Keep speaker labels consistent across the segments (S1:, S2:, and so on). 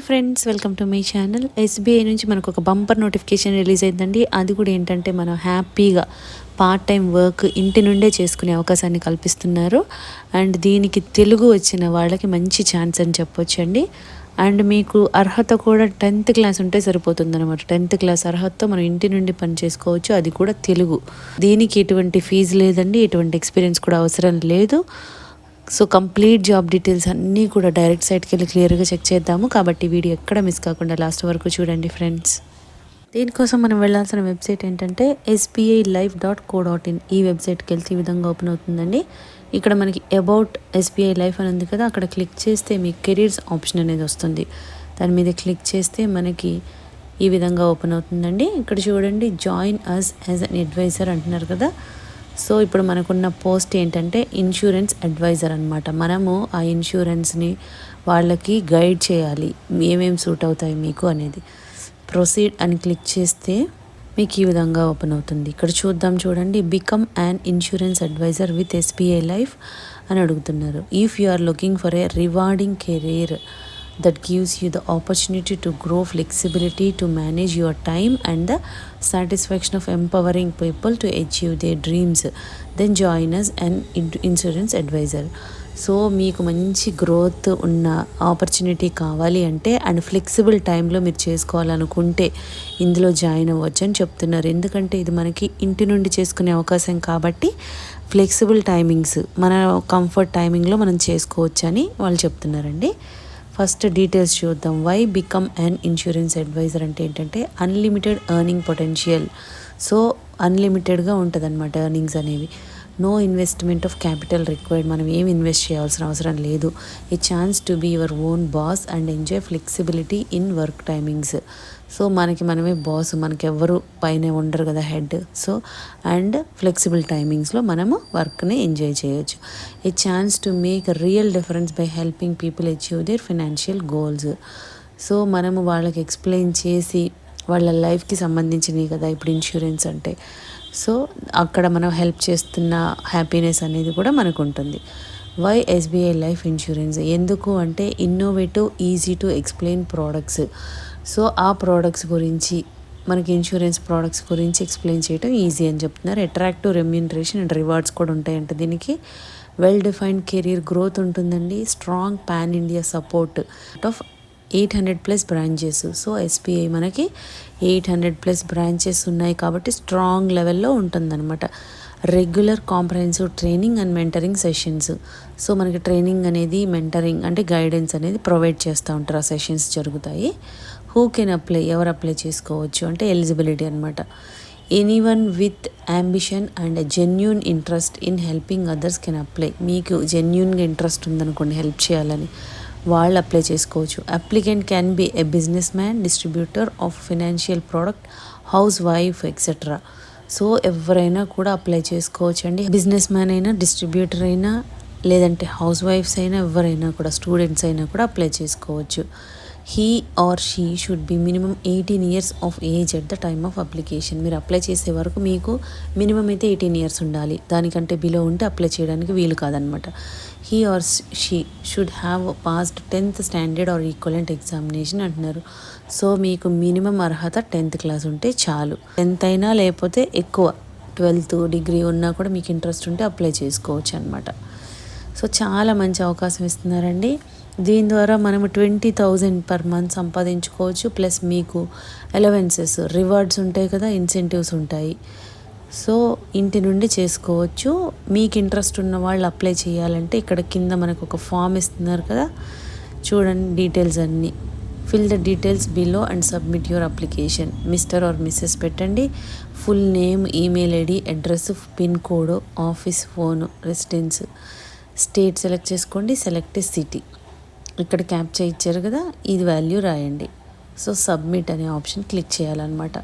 S1: Hi friends, welcome to my channel. SBI నుంచి మనకు ఒక బంపర్ నోటిఫికేషన్ రిలీజ్ అయిందండి. అది కూడా ఏంటంటే మనం హ్యాపీగా పార్ట్ టైం వర్క్ ఇంటి నుండే చేసుకునే అవకాశాన్ని కల్పిస్తున్నారు. అండ్ దీనికి తెలుగు వచ్చిన వాళ్ళకి మంచి ఛాన్స్ అని చెప్పొచ్చండి. అండ్ మీకు అర్హత కూడా 10th క్లాస్ ఉంటే సరిపోతుంది అనమాట. 10th క్లాస్ అర్హతతో మనం ఇంటి నుండి పని చేసుకోవచ్చు, అది కూడా తెలుగు. దీనికి ఎటువంటి ఫీజు లేదండి, ఎటువంటి ఎక్స్పీరియన్స్ కూడా అవసరం లేదు. సో కంప్లీట్ జాబ్ డీటెయిల్స్ అన్నీ కూడా డైరెక్ట్ సైట్కి వెళ్ళి క్లియర్గా చెక్ చేద్దాము. కాబట్టి వీడియో ఎక్కడ మిస్ కాకుండా లాస్ట్ వరకు చూడండి ఫ్రెండ్స్. దీనికోసం మనం వెళ్ళాల్సిన వెబ్సైట్ ఏంటంటే sbilife.co.in. ఈ వెబ్సైట్కి వెళ్తే ఈ విధంగా ఓపెన్ అవుతుందండి. ఇక్కడ మనకి అబౌట్ ఎస్బీఐ లైఫ్ అని ఉంది కదా, అక్కడ క్లిక్ చేస్తే మీ కెరీర్స్ ఆప్షన్ అనేది వస్తుంది. దాని మీద క్లిక్ చేస్తే మనకి ఈ విధంగా ఓపెన్ అవుతుందండి. ఇక్కడ చూడండి, join us as an advisor అంటున్నారు కదా. సో ఇప్పుడు మనకున్న పోస్ట్ ఏంటంటే ఇన్సూరెన్స్ అడ్వైజర్ అనమాట. మనము ఆ ఇన్సూరెన్స్ని వాళ్ళకి గైడ్ చేయాలి, ఏమేమి సూట్ అవుతాయి మీకు అనేది. ప్రొసీడ్ అని క్లిక్ చేస్తే మీకు ఈ విధంగా ఓపెన్ అవుతుంది. ఇక్కడ చూద్దాం, చూడండి, become an insurance advisor with SBI life అని అడుగుతున్నారు. If you are looking for a rewarding career that gives you the opportunity to grow, flexibility to manage your time, and the satisfaction of empowering people to achieve their dreams, then join us an insurance advisor. So మీకు మంచి growth ఉన్న opportunity కావాలి అంటే and flexible టైంలో మీరు చేసుకోవాలనుకుంటే ఇందులో join అవ్వచ్చు అని చెప్తున్నారు. ఎందుకంటే ఇది మనకి ఇంటి నుండి చేసుకునే అవకాశం కాబట్టి ఫ్లెక్సిబుల్ టైమింగ్స్, మన కంఫర్ట్ టైమింగ్లో మనం చేసుకోవచ్చు అని వాళ్ళు చెప్తున్నారండి. ఫస్ట్ డీటెయిల్స్ చూద్దాం. Why become an insurance advisor అంటే ఏంటంటే అన్లిమిటెడ్ ఎర్నింగ్ పొటెన్షియల్. సో అన్లిమిటెడ్గా ఉంటుంది అనమాట ఎర్నింగ్స్ అనేవి. No investment of capital required, మనం ఏం ఇన్వెస్ట్ చేయాల్సిన అవసరం లేదు. A chance to be your own boss and enjoy flexibility in work timings. So మనమే బాస్, మనకి ఎవ్వరు పైన ఉండరు కదా, హెడ్. సో అండ్ ఫ్లెక్సిబుల్ టైమింగ్స్లో మనము వర్క్ని ఎంజాయ్ చేయొచ్చు. ఏ chance to make real difference by helping people achieve there financial goals. So మనము వాళ్ళకి ఎక్స్ప్లెయిన్ చేసి వాళ్ళ లైఫ్కి సంబంధించినవి కదా ఇప్పుడు ఇన్సూరెన్స్ అంటే. సో అక్కడ మనం హెల్ప్ చేస్తున్న హ్యాపీనెస్ అనేది కూడా మనకు ఉంటుంది. వై ఎస్బీఐ లైఫ్ ఇన్సూరెన్స్, ఎందుకు అంటే innovative, easy to explain products. So ఆ ప్రోడక్ట్స్ గురించి, మనకి ఇన్సూరెన్స్ ప్రోడక్ట్స్ గురించి ఎక్స్ప్లెయిన్ చేయడం ఈజీ అని చెప్తున్నారు. అట్రాక్టివ్ రెమ్యూనరేషన్ అండ్ రివార్డ్స్ కూడా ఉంటాయంట దీనికి. వెల్ డిఫైన్డ్ కెరీర్ గ్రోత్ ఉంటుందండి. Strong pan India support of 800+ branches. So SBI మనకి 800+ బ్రాంచెస్ ఉన్నాయి కాబట్టి స్ట్రాంగ్ లెవెల్లో ఉంటుందన్నమాట. Regular comprehensive training and mentoring sessions. So మనకి ట్రైనింగ్ అనేది, మెంటరింగ్ అంటే గైడెన్స్ అనేది ప్రొవైడ్ చేస్తూ ఉంటారు. ఆ సెషన్స్ జరుగుతాయి. హూ కెన్ అప్లై, ఎవరు అప్లై చేసుకోవచ్చు అంటే ఎలిజిబిలిటీ అనమాట. Anyone with ambition and genuine interest in helping others can apply. మీకు జెన్యూన్గా ఇంట్రెస్ట్ ఉందనుకోండి హెల్ప్ చేయాలని, వాళ్ళు అప్లై చేసుకోవచ్చు. Applicant can be a business man, distributor of financial product, house wife etcetera. So ఎవరైనా కూడా అప్లై చేసుకోవచ్చు అండి. బిజినెస్ మ్యాన్ అయినా, డిస్ట్రిబ్యూటర్ అయినా, లేదంటే హౌస్ వైఫ్స్ అయినా, ఎవరైనా కూడా, స్టూడెంట్స్ అయినా కూడా అప్లై చేసుకోవచ్చు. He or she should be minimum 18 years of age at the time of application. మీరు అప్లై చేసే వరకు మీకు మినిమం అయితే 18 years ఉండాలి. దానికంటే బిలో ఉంటే అప్లై చేయడానికి వీలు కాదనమాట. He or she should have passed 10th standard are equivalent examination అంటున్నారు. సో మీకు మినిమం అర్హత 10th క్లాస్ ఉంటే చాలు. 10th అయినా లేకపోతే ఎక్కువ 12th డిగ్రీ ఉన్నా కూడా మీకు ఇంట్రెస్ట్ ఉంటే అప్లై చేసుకోవచ్చు అనమాట. సో చాలా మంచి అవకాశం ఇస్తున్నారండి. దీని ద్వారా మనము 20,000 per month సంపాదించుకోవచ్చు. ప్లస్ మీకు అలవెన్సెస్, రివార్డ్స్ ఉంటాయి కదా, ఇన్సెంటివ్స్ ఉంటాయి. సో ఇంటి నుండి చేసుకోవచ్చు. మీకు ఇంట్రెస్ట్ ఉన్న వాళ్ళు అప్లై చేయాలంటే ఇక్కడ కింద మనకు ఒక ఫామ్ ఇస్తున్నారు కదా, చూడండి డీటెయిల్స్ అన్నీ. Fill the details below and submit your application. Mister or missus పెట్టండి. Full name, email ID, address, pin code, office phone, residence, state select చేసుకోండి. సెలెక్ట్ సిటీ, ఇక్కడ క్యాప్చా ఇచ్చారు కదా, ఇది వాల్యూ రాయండి. సో సబ్మిట్ అనే ఆప్షన్ క్లిక్ చేయాలన్నమాట.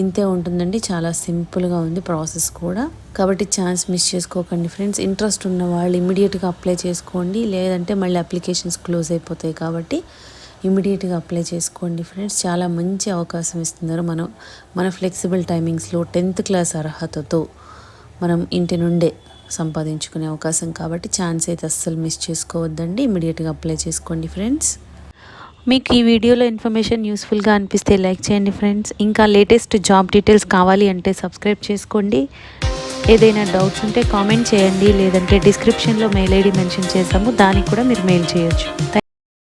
S1: ఇంతే ఉంటుందండి, చాలా సింపుల్గా ఉంది ప్రాసెస్ కూడా. కాబట్టి ఛాన్స్ మిస్ చేసుకోకండి ఫ్రెండ్స్. ఇంట్రెస్ట్ ఉన్న వాళ్ళు ఇమీడియట్గా అప్లై చేసుకోండి, లేదంటే మళ్ళీ అప్లికేషన్స్ క్లోజ్ అయిపోతాయి. కాబట్టి ఇమీడియట్గా అప్లై చేసుకోండి ఫ్రెండ్స్. చాలా మంచి అవకాశం ఇస్తున్నారు. మన ఫ్లెక్సిబుల్ టైమింగ్స్లో 10th క్లాస్ అర్హతతో మనం ఇంటి నుండే సంపాదించుకునే అవకాశం కాబట్టి ఛాన్స్ అయితే అస్సలు మిస్ చేసుకోవద్దండి. ఇమీడియట్గా అప్లై చేసుకోండి ఫ్రెండ్స్. మీకు ఈ వీడియోలో ఇన్ఫర్మేషన్ యూస్ఫుల్గా అనిపిస్తే లైక్ చేయండి ఫ్రెండ్స్. ఇంకా లేటెస్ట్ జాబ్ డీటెయిల్స్ కావాలి అంటే సబ్స్క్రైబ్ చేసుకోండి. ఏదైనా డౌట్స్ ఉంటే కామెంట్ చేయండి, లేదంటే డిస్క్రిప్షన్లో మెయిల్ ఐడి మెన్షన్ చేసాము, దానికి కూడా మీరు మెయిల్ చేయొచ్చు.